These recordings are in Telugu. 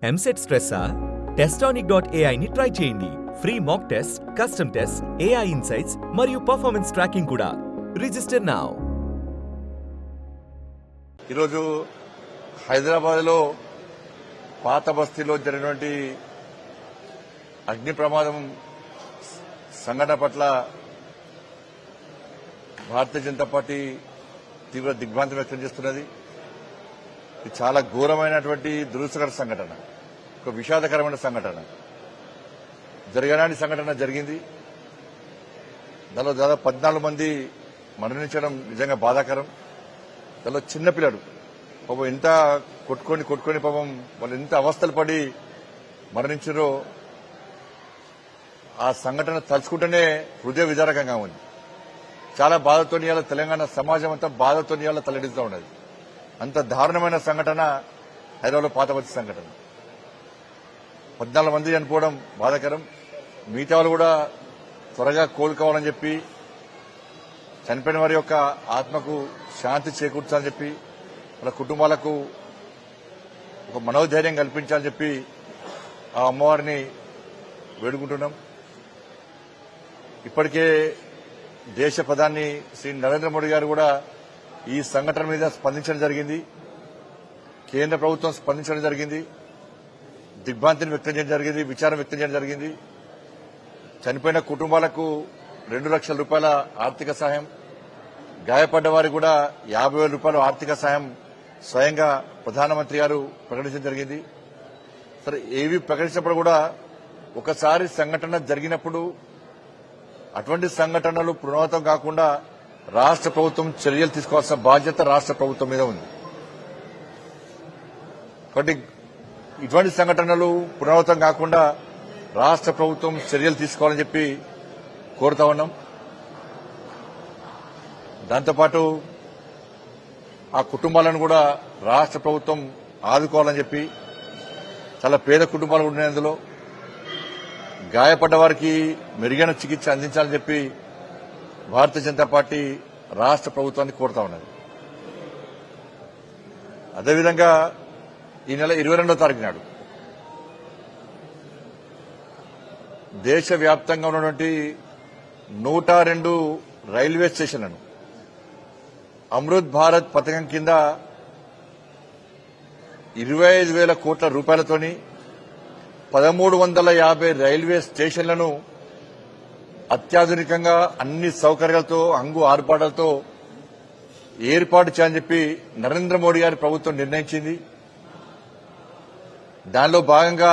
ఎంసెట్ స్ట్రెస్సా? టెస్టానిక్.ai ని ట్రై చేయండి. Free mock test, custom test, AI insights మరియు పర్ఫార్మెన్స్ ట్రాకింగ్ కూడా. Register now. ఈరోజు హైదరాబాద్లో పాత బస్తీలో జరిగినటువంటి అగ్ని ప్రమాదం సంఘటన పట్ల భారతీయ జనతా పార్టీ తీవ్ర దిగ్భ్రాంతి వ్యక్తం చేస్తున్నది. ఇది చాలా ఘోరమైనటువంటి దురదృష్టకర సంఘటన, ఒక విషాదకరమైన సంఘటన. జరగనాని సంఘటన జరిగింది. దానిలో దాదాపు 14 మంది మరణించడం నిజంగా బాధాకరం. దానిలో చిన్నపిల్లడు పాపం ఎంత కొట్టుకొని పాపం వాళ్ళు ఎంత అవస్థలు పడి మరణించారో ఆ సంఘటన తలుచుకుంటేనే హృదయ విదారకంగా ఉంది. చాలా బాధతో ఇవాళ తెలంగాణ సమాజం అంతా బాధతో ఇవాళ తలడిస్తూ ఉన్నది. అంత దారుణమైన సంఘటన హైదరాబాద్లో పాతబస్తీ సంఘటన. 14 మంది చనిపోవడం బాధాకరం. మిగతా వాళ్ళు కూడా త్వరగా కోలుకోవాలని చెప్పి, చనిపోయిన వారి యొక్క ఆత్మకు శాంతి చేకూర్చాలని చెప్పి, వాళ్ళ కుటుంబాలకు ఒక మనోధైర్యం కల్పించాలని చెప్పి ఆ అమ్మవారిని వేడుకుంటున్నాం. ఇప్పటికే దేశ ప్రధాని శ్రీ నరేంద్ర మోడీ గారు కూడా ఈ సంఘటన మీద స్పందించడం జరిగింది. కేంద్ర ప్రభుత్వం స్పందించడం జరిగింది. దిగ్భ్రాంతిని వ్యక్తం చేయడం జరిగింది, విచారం వ్యక్తం చేయడం జరిగింది. చనిపోయిన కుటుంబాలకు 2 లక్షల రూపాయల ఆర్థిక సాయం, గాయపడ్డ వారికి కూడా 50,000 రూపాయల ఆర్థిక సాయం స్వయంగా ప్రధానమంత్రి గారు ప్రకటించడం జరిగింది. సరే, ఏవి ప్రకటించినప్పుడు కూడా ఒకసారి సంఘటన జరిగినప్పుడు అటువంటి సంఘటనలు పునరావృతం కాకుండా రాష్ట్ర ప్రభుత్వం చర్యలు తీసుకోవాల్సిన బాధ్యత రాష్ట్ర ప్రభుత్వం మీద ఉంది. కాబట్టి ఇటువంటి సంఘటనలు పునరావృతం కాకుండా రాష్ట్ర ప్రభుత్వం చర్యలు తీసుకోవాలని చెప్పి కోరుతా ఉన్నాం. దాంతోపాటు ఆ కుటుంబాలను కూడా రాష్ట్ర ప్రభుత్వం ఆదుకోవాలని చెప్పి, చాలా పేద కుటుంబాలు ఉన్నాయి అందులో, గాయపడ్డ వారికి మెరుగైన చికిత్స అందించాలని చెప్పి భారతీయ జనతా పార్టీ రాష్ట్ర ప్రభుత్వాన్ని కోరుతా ఉన్నది. అదేవిధంగా ఈ నెల 22వ తారీఖు నాడు దేశవ్యాప్తంగా ఉన్నటువంటి 102 రైల్వే స్టేషన్లను అమృత్ భారత్ పథకం కింద 25,000 కోట్ల రూపాయలతోని 1,350 రైల్వే స్టేషన్లను అత్యాధునికంగా అన్ని సౌకర్యాలతో, హంగు ఆర్పాటాలతో ఏర్పాటు చేయాలని చెప్పి నరేంద్ర మోడీ గారి ప్రభుత్వం నిర్ణయించింది. దానిలో భాగంగా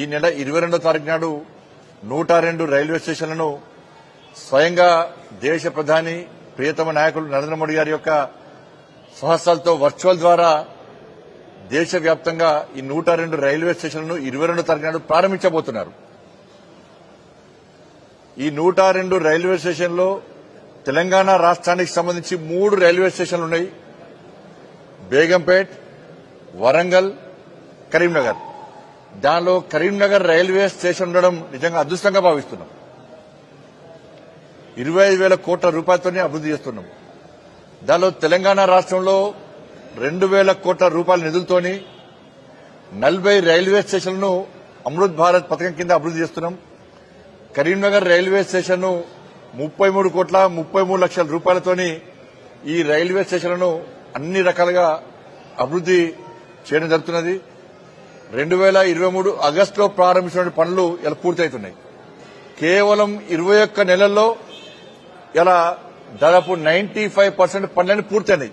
ఈ నెల 22వ తారీఖు నాడు 102 రైల్వే స్టేషన్లను స్వయంగా దేశ ప్రధాని ప్రియతమ నాయకులు నరేంద్ర మోడీ గారి యొక్క స్వహస్తాలతో వర్చువల్ ద్వారా దేశవ్యాప్తంగా ఈ 102 రైల్వే స్టేషన్లను 22వ తారీఖు నాడు ప్రారంభించబోతున్నారు. ఈ 102 రైల్వే స్టేషన్లో తెలంగాణ రాష్ట్రానికి సంబంధించి 3 రైల్వే స్టేషన్లు ఉన్నాయి. బేగంపేట్, వరంగల్, కరీంనగర్. దానిలో కరీంనగర్ రైల్వే స్టేషన్ ఉండడం నిజంగా అదృష్టంగా భావిస్తున్నాం. 25,000 కోట్ల రూపాయలతోనే అభివృద్ధి చేస్తున్నాం. దానిలో తెలంగాణ రాష్ట్రంలో 2,000 కోట్ల రూపాయల నిధులతోని 40 రైల్వే స్టేషన్లను అమృత్ భారత్ పథకం కింద అభివృద్ధి చేస్తున్నాం. కరీంనగర్ రైల్వే స్టేషన్ 33 కోట్ల 33 లక్షల రూపాయలతోని ఈ రైల్వే స్టేషన్లను అన్ని రకాలుగా అభివృద్ధి చేయడం జరుగుతున్నది. 2023 ఆగస్టులో ప్రారంభించిన పనులు ఇలా పూర్తవుతున్నాయి. కేవలం 21 నెలల్లో ఇలా దాదాపు 95% పనులన్నీ పూర్తయినాయి.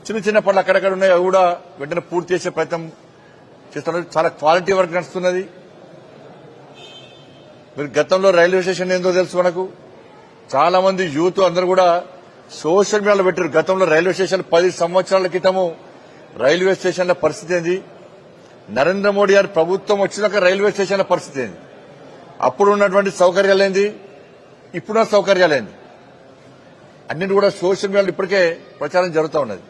చిన్న చిన్న పనులు అక్కడక్కడ ఉన్నాయి, అవి కూడా వెంటనే పూర్తి చేసే ప్రయత్నం చేస్తున్నారు. చాలా క్వాలిటీ వర్క్ నడుస్తున్నది. మీరు గతంలో రైల్వే స్టేషన్ ఏందో తెలుసు మనకు. చాలా మంది యూత్ అందరూ కూడా సోషల్ మీడియాలో పెట్టారు. గతంలో రైల్వే స్టేషన్ 10 సంవత్సరాల క్రితము రైల్వే స్టేషన్ల పరిస్థితి ఏంది, నరేంద్ర మోడీ గారి ప్రభుత్వం వచ్చినాక రైల్వే స్టేషన్ల పరిస్థితి ఏంది, అప్పుడు ఉన్నటువంటి సౌకర్యాలేంది, ఇప్పుడున్న సౌకర్యాలేంది, అన్నింటి కూడా సోషల్ మీడియాలో ఇప్పటికే ప్రచారం జరుగుతూ ఉన్నది.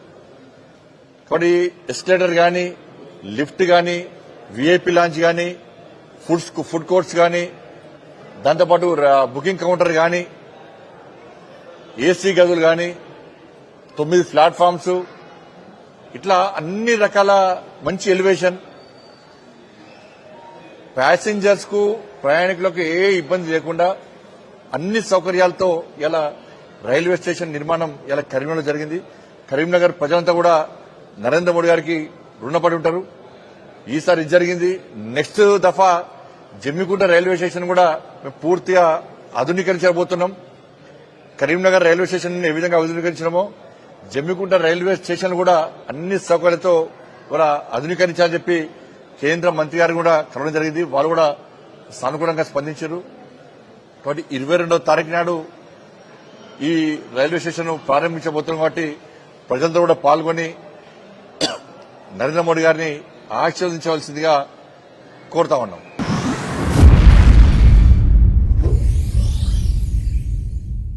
కాబట్టి ఎస్కలేటర్ కానీ, లిఫ్ట్ కానీ, వీఐపీ లాంచ్ కానీ, ఫుడ్ కోర్ట్స్ కానీ, దాంతోపాటు బుకింగ్ కౌంటర్ కానీ, ఏసీ గదులు కానీ, 9 ప్లాట్ఫామ్స్, ఇట్లా అన్ని రకాల మంచి ఎలివేషన్ ప్యాసింజర్స్ కు ప్రయాణికులకు ఏ ఇబ్బంది లేకుండా అన్ని సౌకర్యాలతో ఇలా రైల్వే స్టేషన్ నిర్మాణం ఇలా కరీంనగర్లో జరిగింది. కరీంనగర్ ప్రజలంతా కూడా నరేంద్ర మోడీ గారికి రుణపడి ఉంటారు. ఈసారి ఇది జరిగింది. నెక్స్ట్ దఫా జమ్మికుంట రైల్వే స్టేషన్ కూడా మేము పూర్తిగా ఆధునీకరించబోతున్నాం. కరీంనగర్ రైల్వే స్టేషన్ ఏ విధంగా ఆధునీకరించినామో జమ్మికుంట రైల్వే స్టేషన్ కూడా అన్ని సౌకర్యాలతో కూడా ఆధునీకరించాలని చెప్పి కేంద్ర మంత్రి గారు కూడా కలవడం జరిగింది. వాళ్ళు కూడా సానుకూలంగా స్పందించారు. కాబట్టి 22వ తారీఖు నాడు ఈ రైల్వే స్టేషన్ ప్రారంభించబోతున్నాం. కాబట్టి ప్రజలతో కూడా పాల్గొని నరేంద్ర మోడీ గారిని ఆశీర్వదించవలసిందిగా కోరుతా ఉన్నాం.